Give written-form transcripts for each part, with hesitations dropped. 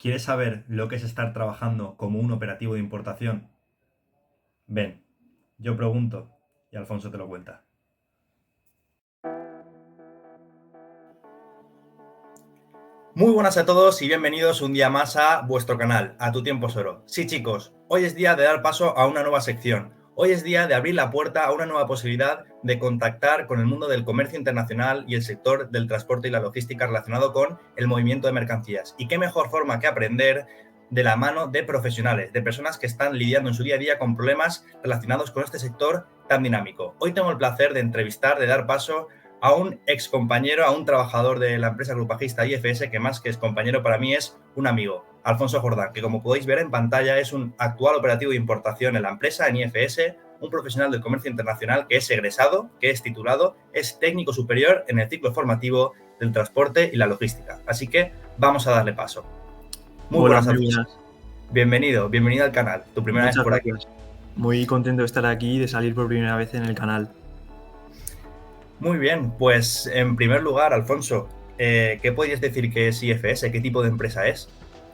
¿Quieres saber lo que es estar trabajando como un operativo de importación? Ven, yo pregunto y Alfonso te lo cuenta. Muy buenas a todos y bienvenidos un día más a vuestro canal, A Tu Tiempo es Oro. Sí, chicos, hoy es día de dar paso a una nueva sección. Hoy es día de abrir la puerta a una nueva posibilidad de contactar con el mundo del comercio internacional y el sector del transporte y la logística relacionado con el movimiento de mercancías. Y qué mejor forma que aprender de la mano de profesionales, de personas que están lidiando en su día a día con problemas relacionados con este sector tan dinámico. Hoy tengo el placer de entrevistar, de dar paso a un ex compañero, a un trabajador de la empresa grupajista IFS, que más que es compañero para mí es un amigo, Alfonso Jordán, que como podéis ver en pantalla es un actual operativo de importación en la empresa, en IFS, un profesional del comercio internacional que es egresado, que es titulado, es técnico superior en el ciclo formativo del transporte y la logística. Así que vamos a darle paso. Muy Hola, buenas, muy Alfonso. buenas. Bienvenido al canal, tu primera vez Muchas por aquí. gracias. Muy contento de estar aquí y de salir por primera vez en el canal. Muy bien, pues en primer lugar, Alfonso, ¿qué podrías decir que es IFS? ¿Qué tipo de empresa es?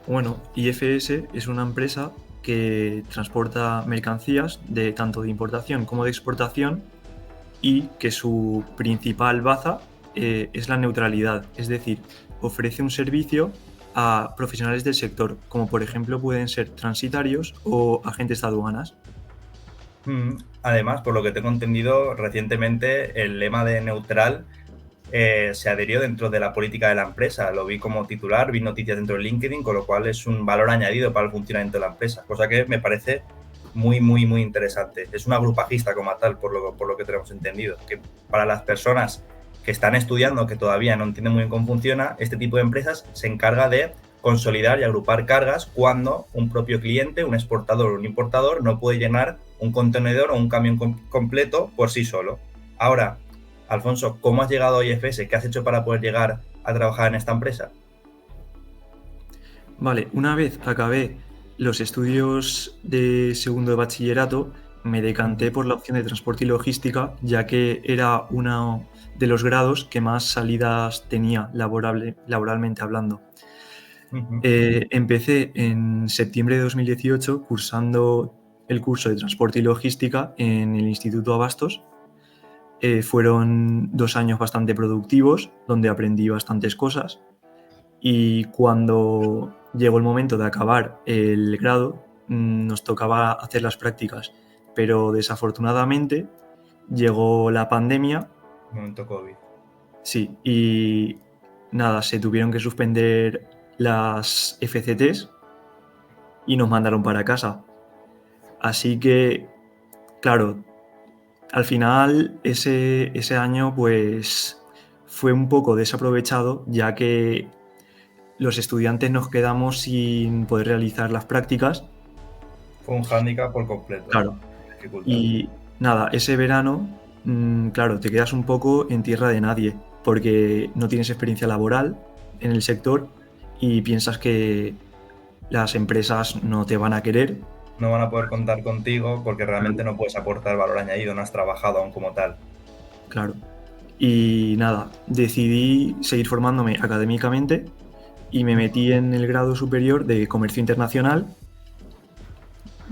Bueno, IFS es una empresa que transporta mercancías de tanto de importación como de exportación y que su principal baza es la neutralidad, es decir, ofrece un servicio a profesionales del sector, como por ejemplo pueden ser transitarios o agentes de aduanas. Además, por lo que tengo entendido, recientemente el lema de neutral se adherió dentro de la política de la empresa. Lo vi como titular, vi noticias dentro de LinkedIn, con lo cual es un valor añadido para el funcionamiento de la empresa, cosa que me parece muy interesante. Es una grupajista como tal, por lo que tenemos entendido, que para las personas que están estudiando, que todavía no entienden muy bien cómo funciona, este tipo de empresas se encarga de consolidar y agrupar cargas cuando un propio cliente, un exportador o un importador, no puede llenar un contenedor o un camión completo por sí solo. Ahora, Alfonso, ¿cómo has llegado a IFS? ¿Qué has hecho para poder llegar a trabajar en esta empresa? Vale, una vez acabé los estudios de segundo de bachillerato, me decanté por la opción de transporte y logística, ya que era uno de los grados que más salidas tenía laboralmente hablando. Uh-huh. Empecé en septiembre de 2018 cursando el curso de transporte y logística en el Instituto Abastos. Fueron 2 años bastante productivos, donde aprendí bastantes cosas. Y cuando llegó el momento de acabar el grado, nos tocaba hacer las prácticas, pero desafortunadamente llegó la pandemia, Momento COVID. sí, y nada, se tuvieron que suspender las FCTs y nos mandaron para casa. Así que, claro, al final ese año pues fue un poco desaprovechado, ya que los estudiantes nos quedamos sin poder realizar las prácticas. Fue un hándicap por completo, ¿no? Claro. Dificultad. Y nada, ese verano, claro, te quedas un poco en tierra de nadie, porque no tienes experiencia laboral en el sector y piensas que las empresas no te van a querer. No van a poder contar contigo porque realmente Claro, no puedes aportar valor añadido, no has trabajado aún como tal. claro. Y nada, decidí seguir formándome académicamente y me metí en el grado superior de Comercio Internacional,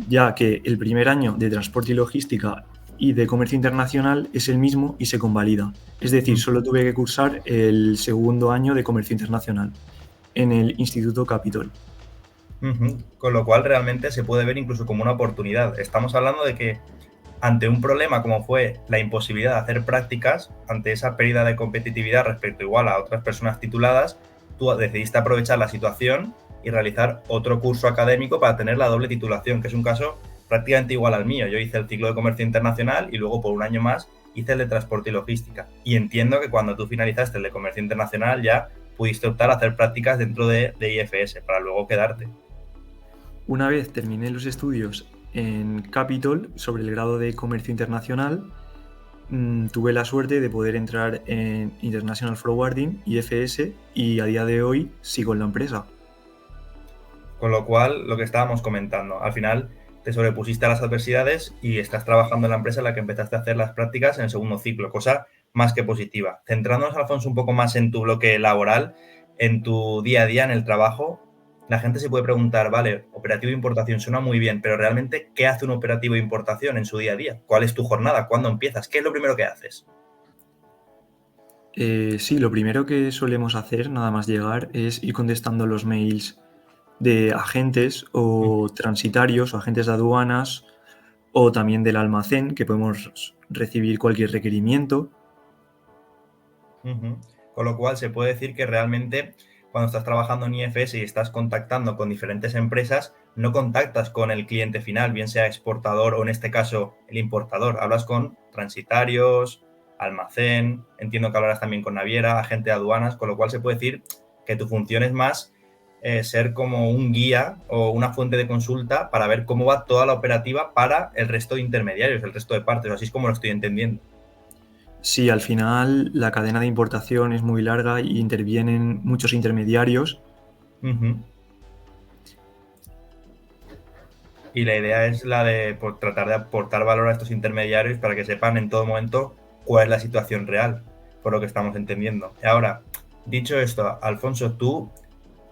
ya que el primer año de Transporte y Logística y de Comercio Internacional es el mismo y se convalida. Es decir, solo tuve que cursar el segundo año de Comercio Internacional en el Instituto Capitol. Con lo cual realmente se puede ver incluso como una oportunidad. Estamos hablando de que ante un problema como fue la imposibilidad de hacer prácticas, ante esa pérdida de competitividad respecto igual a otras personas tituladas, tú decidiste aprovechar la situación y realizar otro curso académico para tener la doble titulación, que es un caso prácticamente igual al mío. Yo hice el ciclo de comercio internacional y luego por un año más hice el de transporte y logística. Y entiendo que cuando tú finalizaste el de comercio internacional ya pudiste optar a hacer prácticas dentro de IFS para luego quedarte. Una vez terminé los estudios en Capitol sobre el grado de Comercio Internacional, tuve la suerte de poder entrar en International Forwarding, IFS, y a día de hoy sigo en la empresa. Con lo cual, lo que estábamos comentando, al final te sobrepusiste a las adversidades y estás trabajando en la empresa en la que empezaste a hacer las prácticas en el segundo ciclo, cosa más que positiva. Centrándonos, Alfonso, un poco más en tu bloque laboral, en tu día a día, en el trabajo, la gente se puede preguntar, vale, operativo de importación suena muy bien, pero realmente, ¿qué hace un operativo de importación en su día a día? ¿Cuál es tu jornada? ¿Cuándo empiezas? ¿Qué es lo primero que haces? Sí, lo primero que solemos hacer nada más llegar es ir contestando los mails de agentes o transitarios o agentes de aduanas o también del almacén, que podemos recibir cualquier requerimiento. Ujú. Con lo cual se puede decir que realmente cuando estás trabajando en IFS y estás contactando con diferentes empresas, no contactas con el cliente final, bien sea exportador o en este caso el importador. Hablas con transitarios, almacén, entiendo que hablarás también con naviera, agente de aduanas, con lo cual se puede decir que tu función es más ser como un guía o una fuente de consulta para ver cómo va toda la operativa para el resto de intermediarios, el resto de partes. Así es como lo estoy entendiendo. Sí, al final la cadena de importación es muy larga y intervienen muchos intermediarios. Ujú. Y la idea es la de tratar de aportar valor a estos intermediarios para que sepan en todo momento cuál es la situación real, por lo que estamos entendiendo. Ahora, dicho esto, Alfonso, tú,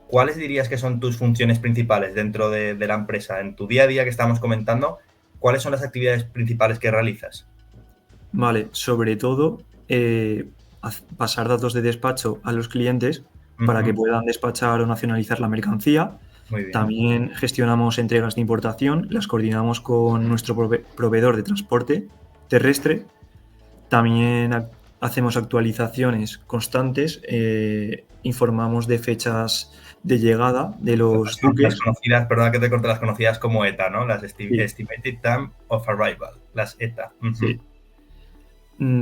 ¿cuáles dirías que son tus funciones principales dentro de la empresa? En tu día a día que estamos comentando, ¿cuáles son las actividades principales que realizas? Vale, sobre todo pasar datos de despacho a los clientes para que Ujú. puedan despachar o nacionalizar la mercancía. Muy bien. También gestionamos entregas de importación, las coordinamos con nuestro proveedor de transporte terrestre. También hacemos actualizaciones constantes, informamos de fechas de llegada de los Las buques. conocidas, perdona que te corte, las conocidas como ETA, ¿no? Las Sí, Estimated Time of Arrival, las ETA. Ujú. sí.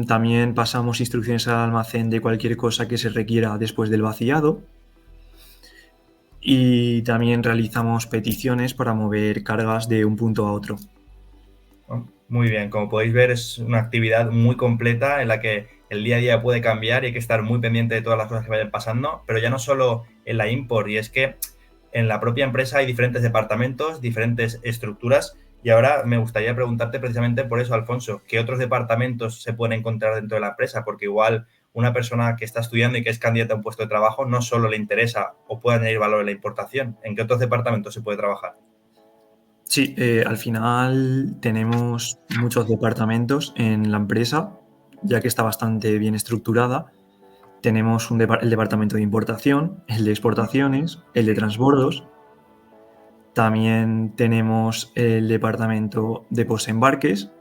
También pasamos instrucciones al almacén de cualquier cosa que se requiera después del vaciado y también realizamos peticiones para mover cargas de un punto a otro. ¿No? Muy bien, como podéis ver es una actividad muy completa en la que el día a día puede cambiar y hay que estar muy pendiente de todas las cosas que vayan pasando, pero ya no solo en la import, y es que en la propia empresa hay diferentes departamentos, diferentes estructuras, y ahora me gustaría preguntarte precisamente por eso, Alfonso, ¿qué otros departamentos se pueden encontrar dentro de la empresa? Porque igual una persona que está estudiando y que es candidata a un puesto de trabajo no solo le interesa o puede añadir valor en la importación, ¿en qué otros departamentos se puede trabajar? Sí, al final tenemos muchos departamentos en la empresa, ya que está bastante bien estructurada. Tenemos el departamento de importación, el de exportaciones, el de transbordos. También tenemos el departamento de posembarques.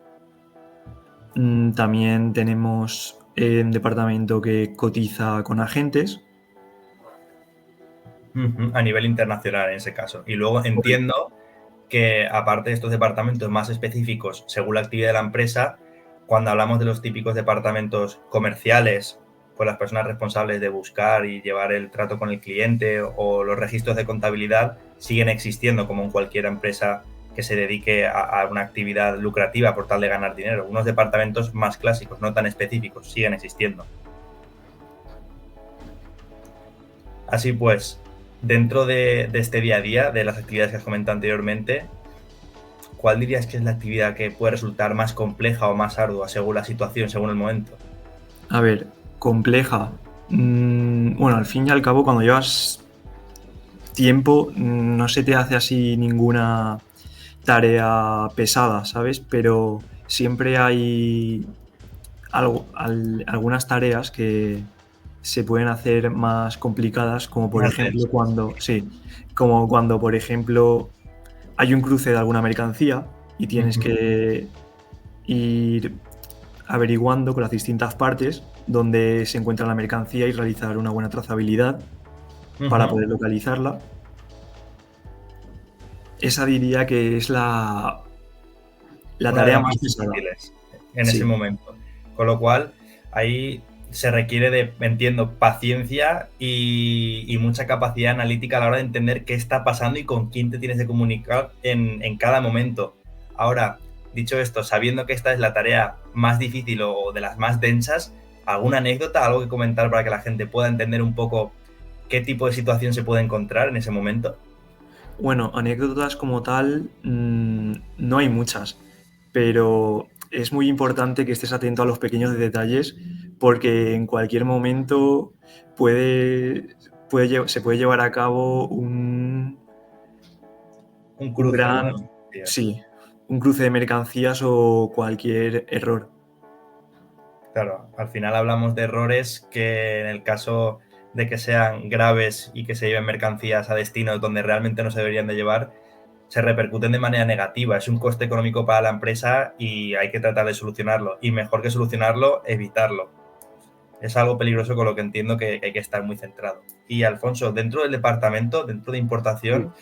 También tenemos un departamento que cotiza con agentes. Ujú, a nivel internacional en ese caso. Y luego entiendo que aparte de estos departamentos más específicos según la actividad de la empresa, cuando hablamos de los típicos departamentos comerciales, pues las personas responsables de buscar y llevar el trato con el cliente o los registros de contabilidad siguen existiendo como en cualquier empresa que se dedique a una actividad lucrativa por tal de ganar dinero. Unos departamentos más clásicos, no tan específicos, siguen existiendo. Así pues, dentro de este día a día, de las actividades que has comentado anteriormente, ¿cuál dirías que es la actividad que puede resultar más compleja o más ardua según la situación, según el momento? A ver, compleja. Bueno, al fin y al cabo, cuando llevas tiempo, no se te hace así ninguna tarea pesada, ¿sabes? Pero siempre hay algunas tareas que se pueden hacer más complicadas, como por Más ejemplo densas. como cuando, por ejemplo, hay un cruce de alguna mercancía y tienes Ujú, que ir averiguando con las distintas partes dónde se encuentra la mercancía y realizar una buena trazabilidad para ujú. poder localizarla. Esa diría que es la Una de tarea las más más pesada. difíciles en ese Sí, momento. Con lo cual, ahí se requiere de, entiendo, paciencia y mucha capacidad analítica a la hora de entender qué está pasando y con quién te tienes que comunicar en cada momento. Ahora, dicho esto, sabiendo que esta es la tarea más difícil o de las más densas, ¿alguna anécdota, algo que comentar para que la gente pueda entender un poco qué tipo de situación se puede encontrar en ese momento? bueno, anécdotas como tal, no hay muchas, pero es muy importante que estés atento a los pequeños detalles porque en cualquier momento se puede llevar a cabo Un un cruce, ¿no? gran, sí, un cruce de mercancías o cualquier error. Claro, al final hablamos de errores que en el caso de que sean graves y que se lleven mercancías a destinos donde realmente no se deberían de llevar, se repercuten de manera negativa. Es un coste económico para la empresa y hay que tratar de solucionarlo. Y mejor que solucionarlo, evitarlo. Es algo peligroso con lo que entiendo que hay que estar muy centrado. Y Alfonso, dentro del departamento, dentro de Sí. importación,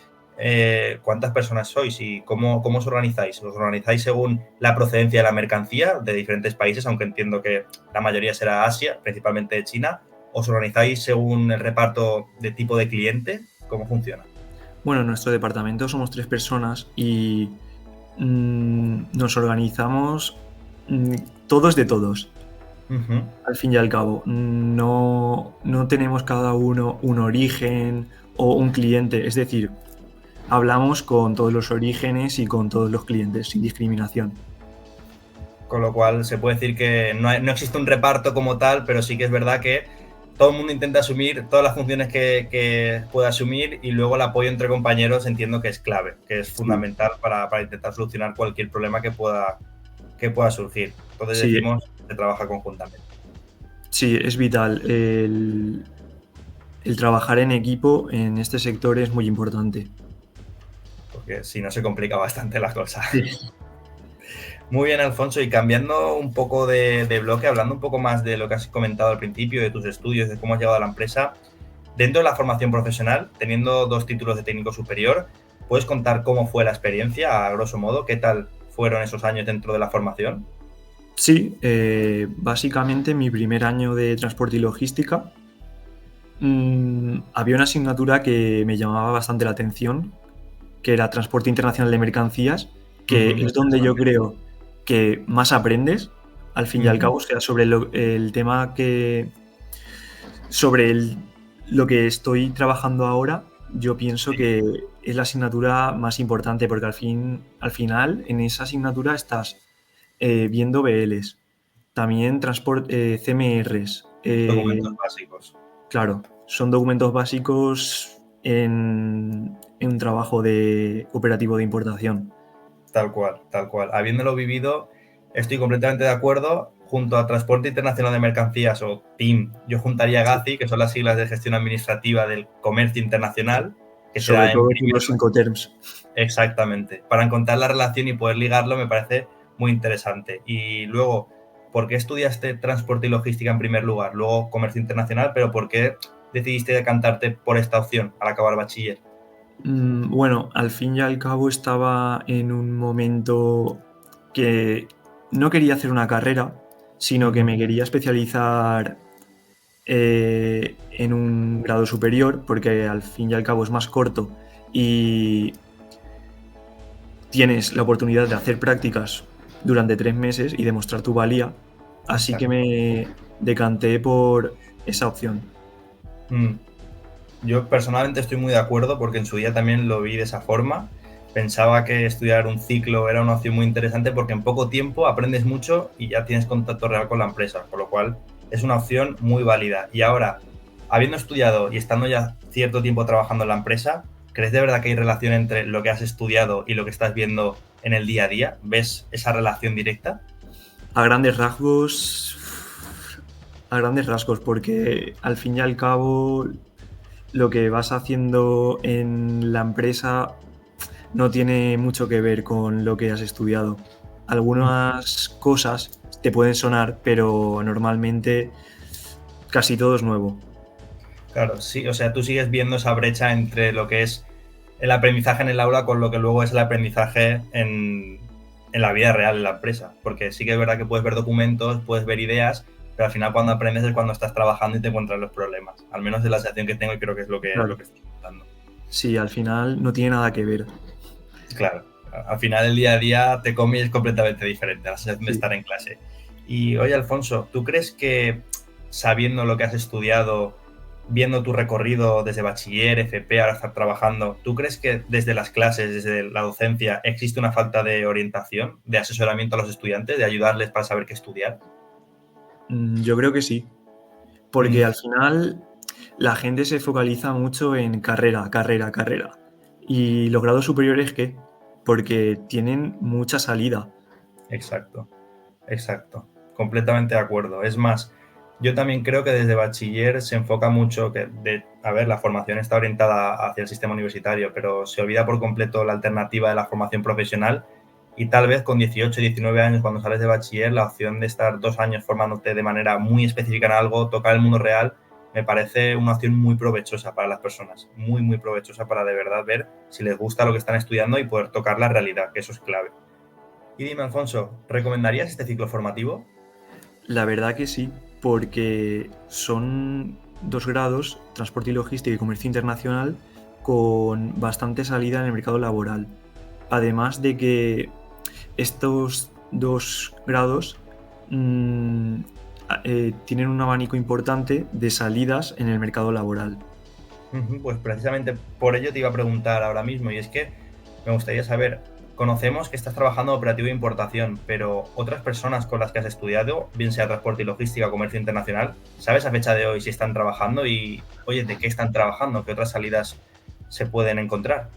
¿cuántas personas sois y cómo os organizáis? ¿Os organizáis según la procedencia de la mercancía de diferentes países, aunque entiendo que la mayoría será Asia, principalmente de China? ¿Os organizáis según el reparto de tipo de cliente? ¿Cómo funciona? Bueno, en nuestro departamento somos 3 personas y nos organizamos todos de todos. Ujú. Al fin y al cabo, no tenemos cada uno un origen o un cliente, es decir, hablamos con todos los orígenes y con todos los clientes, sin discriminación. Con lo cual se puede decir que no existe un reparto como tal, pero sí que es verdad que todo el mundo intenta asumir todas las funciones que pueda asumir y luego el apoyo entre compañeros entiendo que es clave, que es Sí, fundamental para intentar solucionar cualquier problema que pueda surgir. Entonces sí, decimos que se trabaja conjuntamente, sí, es vital. El trabajar en equipo en este sector es muy importante. porque si no se complica bastante la cosa. Sí. Muy bien, Alfonso, y cambiando un poco de bloque, hablando un poco más de lo que has comentado al principio, de tus estudios, de cómo has llegado a la empresa, dentro de la formación profesional, teniendo 2 títulos de técnico superior, ¿puedes contar cómo fue la experiencia, a grosso modo? ¿Qué tal fueron esos años dentro de la formación? Sí, básicamente mi primer año de transporte y logística, había una asignatura que me llamaba bastante la atención, que era transporte internacional de mercancías, que Ujú, muy es donde yo interesante. creo que más aprendes, al fin y al Ujú, cabo, o sea, sobre el tema sobre lo que estoy trabajando ahora, yo pienso sí, que es la asignatura más importante, porque al final, en esa asignatura estás viendo BLs, también CMRs. documentos básicos. Claro, son documentos básicos en un trabajo de operativo de importación. Tal cual, tal cual. Habiéndolo vivido, estoy completamente de acuerdo. Junto a Transporte Internacional de Mercancías o TIM, yo juntaría Sí. GACI, que son las siglas de gestión administrativa del comercio internacional, que se Sobre da en todo en primer los Incoterms. exactamente. Para encontrar la relación y poder ligarlo me parece muy interesante. Y luego, ¿por qué estudiaste transporte y logística en primer lugar? Luego comercio internacional, pero ¿por qué decidiste decantarte por esta opción al acabar bachiller? Bueno, al fin y al cabo estaba en un momento que no quería hacer una carrera, sino que Ujú. me quería especializar en un grado superior, porque al fin y al cabo es más corto y tienes la oportunidad de hacer prácticas durante 3 meses y demostrar tu valía. Así que Exacto. me decanté por esa opción. Mm. Yo personalmente estoy muy de acuerdo porque en su día también lo vi de esa forma. Pensaba que estudiar un ciclo era una opción muy interesante porque en poco tiempo aprendes mucho y ya tienes contacto real con la empresa, con lo cual es una opción muy válida. Y ahora, habiendo estudiado y estando ya cierto tiempo trabajando en la empresa, ¿crees de verdad que hay relación entre lo que has estudiado y lo que estás viendo en el día a día? ¿Ves esa relación directa? A grandes rasgos, a grandes rasgos, porque al fin y al cabo lo que vas haciendo en la empresa no tiene mucho que ver con lo que has estudiado. Algunas cosas te pueden sonar, pero normalmente casi todo es nuevo. Claro, sí, o sea, tú sigues viendo esa brecha entre lo que es el aprendizaje en el aula con lo que luego es el aprendizaje en la vida real, en la empresa. Porque sí que es verdad que puedes ver documentos, puedes ver ideas, pero al final cuando aprendes es cuando estás trabajando y te encuentras los problemas. Al menos es la sensación que tengo y creo que es lo Claro. que estoy contando. Sí, al final no tiene nada que ver. Claro, al final el día a día te come y es completamente diferente, la sensación de Sí. estar en clase. Y oye, Alfonso, ¿tú crees que sabiendo lo que has estudiado, viendo tu recorrido desde bachiller, FP, ahora estar trabajando, ¿tú crees que desde las clases, desde la docencia, existe una falta de orientación, de asesoramiento a los estudiantes, de ayudarles para saber qué estudiar? Yo creo que sí, porque Mm, al final la gente se focaliza mucho en carrera, carrera, carrera. ¿Y los grados superiores qué? Porque tienen mucha salida. Exacto, exacto. Completamente de acuerdo. Es más, yo también creo que desde bachiller se enfoca mucho a ver, la formación está orientada hacia el sistema universitario, pero se olvida por completo la alternativa de la formación profesional y tal vez con 18, 19 años, cuando sales de bachiller, la opción de estar 2 años formándote de manera muy específica en algo, tocar el mundo real, me parece una opción muy provechosa para las personas, muy, muy provechosa para de verdad ver si les gusta lo que están estudiando y poder tocar la realidad, que eso es clave. Y dime, Alfonso, ¿recomendarías este ciclo formativo? La verdad que sí, porque son 2 grados, transporte y logística y comercio internacional, con bastante salida en el mercado laboral. Además de que estos 2 grados mm, tienen un abanico importante de salidas en el mercado laboral. Pues precisamente por ello te iba a preguntar ahora mismo, y es que me gustaría saber, conocemos que estás trabajando en operativo de importación, pero otras personas con las que has estudiado, bien sea transporte y logística o comercio internacional, ¿sabes a fecha de hoy si están trabajando y, oye, de qué están trabajando? ¿Qué otras salidas se pueden encontrar?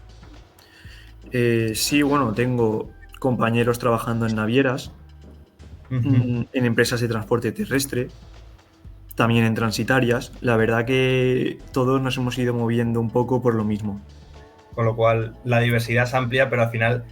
Sí, bueno, tengo compañeros trabajando en navieras, Ujú. en empresas de transporte terrestre, también en transitarias. La verdad que todos nos hemos ido moviendo un poco por lo mismo. Con lo cual la diversidad es amplia, pero al final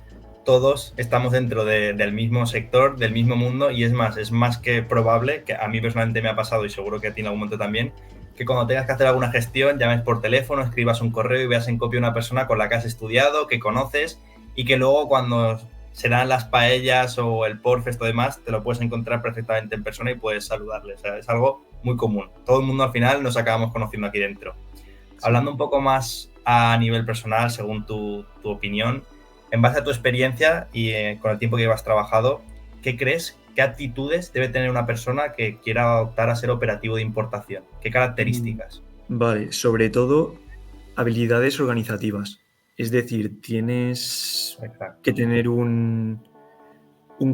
todos estamos dentro del mismo sector, del mismo mundo, y es más que probable, que a mí personalmente me ha pasado y seguro que a ti en algún momento también, que cuando tengas que hacer alguna gestión, llames por teléfono, escribas un correo y veas en copia una persona con la que has estudiado, que conoces, y que luego cuando serán las paellas o el Porfest o demás, te lo puedes encontrar perfectamente en persona y puedes saludarle. O sea, es algo muy común. Todo el mundo al final nos acabamos conociendo aquí dentro. Sí. Hablando un poco más a nivel personal, según tu opinión, en base a tu experiencia y con el tiempo que llevas trabajado, ¿qué crees? ¿Qué actitudes debe tener una persona que quiera optar a ser operativo de importación? ¿Qué Mm, características? Vale, sobre todo habilidades organizativas. Es decir, tienes que Exacto. tener un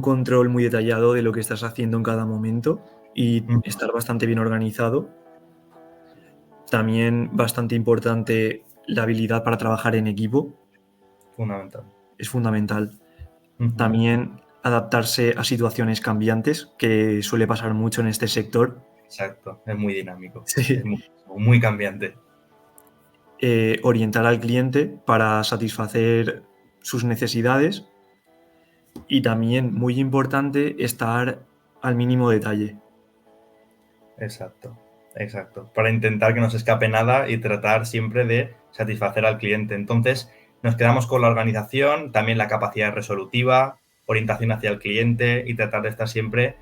control muy detallado de lo que estás haciendo en cada momento y Ujú. estar bastante bien organizado. También bastante importante la habilidad para trabajar en equipo, Fundamental. es fundamental. Ujú. También adaptarse a situaciones cambiantes, que suele pasar mucho en este sector. Exacto. Es muy dinámico. Es Sí. muy cambiante. Orientar al cliente para satisfacer sus necesidades y también, muy importante, estar al mínimo detalle. Exacto, exacto. Para intentar que no se escape nada y tratar siempre de satisfacer al cliente. Entonces, nos quedamos con la organización, también la capacidad resolutiva, orientación hacia el cliente y tratar de estar siempre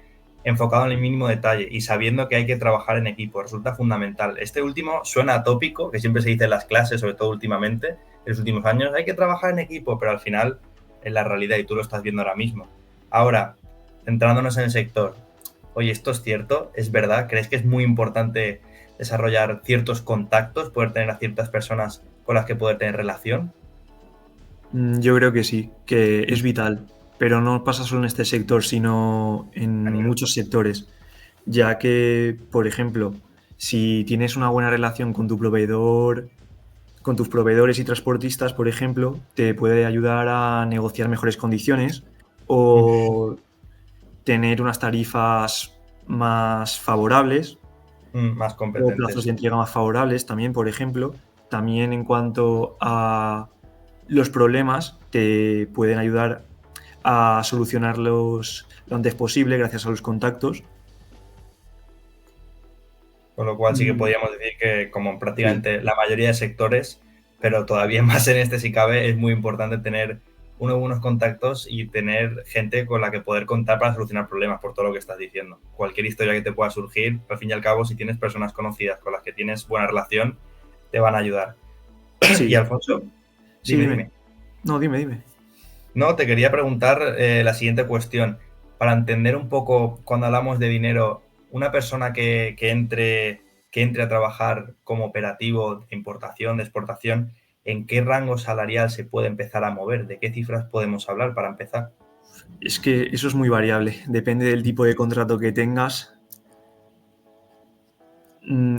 enfocado en el mínimo detalle y sabiendo que hay que trabajar en equipo. Resulta fundamental. Este último suena atópico, que siempre se dice en las clases, sobre todo últimamente, en los últimos años, hay que trabajar en equipo, pero al final es la realidad y tú lo estás viendo ahora mismo. Ahora, centrándonos en el sector, oye, ¿esto es cierto? ¿Es verdad? ¿Crees que es muy importante desarrollar ciertos contactos, poder tener a ciertas personas con las que poder tener relación? Yo creo que sí, que es vital, pero no pasa solo en este sector, sino A en nivel. muchos sectores, ya que, por ejemplo, si tienes una buena relación con tu proveedor, con tus proveedores y transportistas, por ejemplo, te puede ayudar a negociar mejores condiciones o tener unas tarifas más favorables Más o plazos competentes. de entrega más favorables también, por ejemplo. También en cuanto a los problemas, te pueden ayudar a solucionarlos lo antes posible gracias a los contactos. Con lo cual sí que Mm, podríamos decir que como en sí, prácticamente la mayoría de sectores, pero todavía más en este si cabe, es muy importante tener unos buenos contactos y tener gente con la que poder contar para solucionar problemas, por todo lo que estás diciendo. Cualquier historia que te pueda surgir, al fin y al cabo, si tienes personas conocidas con las que tienes buena relación, te van a ayudar. Y sí. Alfonso, Sí, dime, dime. dime. No, dime, dime. No, te quería preguntar la siguiente cuestión. Para entender un poco, cuando hablamos de dinero, una persona que entre a trabajar como operativo de importación, de exportación, ¿en qué rango salarial se puede empezar a mover? ¿De qué cifras podemos hablar para empezar? Es que eso es muy variable. Depende del tipo de contrato que tengas.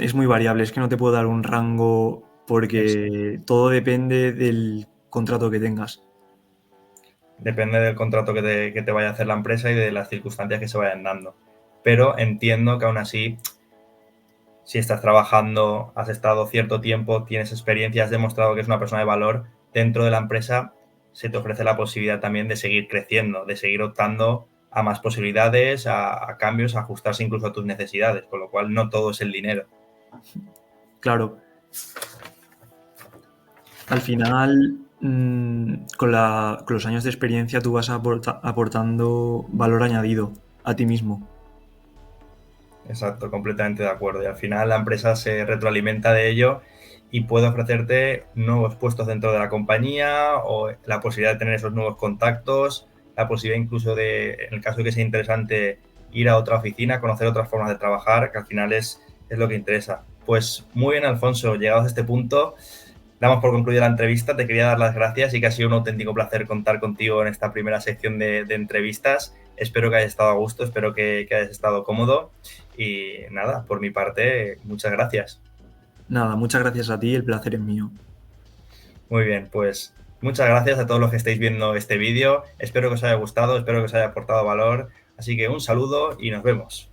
Es muy variable. Es que no te puedo dar un rango Exacto. porque todo depende del contrato que tengas. Depende del contrato que te vaya a hacer la empresa y de las circunstancias que se vayan dando. Pero entiendo que aún así, si estás trabajando, has estado cierto tiempo, tienes experiencia, has demostrado que es una persona de valor dentro de la empresa, se te ofrece la posibilidad también de seguir creciendo, de seguir optando a más posibilidades, a cambios, a ajustarse incluso a tus necesidades, con lo cual no todo es el dinero. Claro. Al final, con los años de experiencia tú vas aportando valor añadido a ti mismo. Exacto, completamente de acuerdo. Y al final la empresa se retroalimenta de ello y puede ofrecerte nuevos puestos dentro de la compañía o la posibilidad de tener esos nuevos contactos, la posibilidad incluso de, en el caso de que sea interesante, ir a otra oficina, conocer otras formas de trabajar, que al final es lo que interesa. Pues muy bien, Alfonso, llegados a este punto, damos por concluida la entrevista. Te quería dar las gracias y que ha sido un auténtico placer contar contigo en esta primera sección de entrevistas. Espero que hayas estado a gusto, espero que hayas estado cómodo y nada, por mi parte, muchas gracias. Nada, muchas gracias a ti, el placer es mío. Muy bien, pues muchas gracias a todos los que estáis viendo este vídeo. Espero que os haya gustado, espero que os haya aportado valor. Así que un saludo y nos vemos.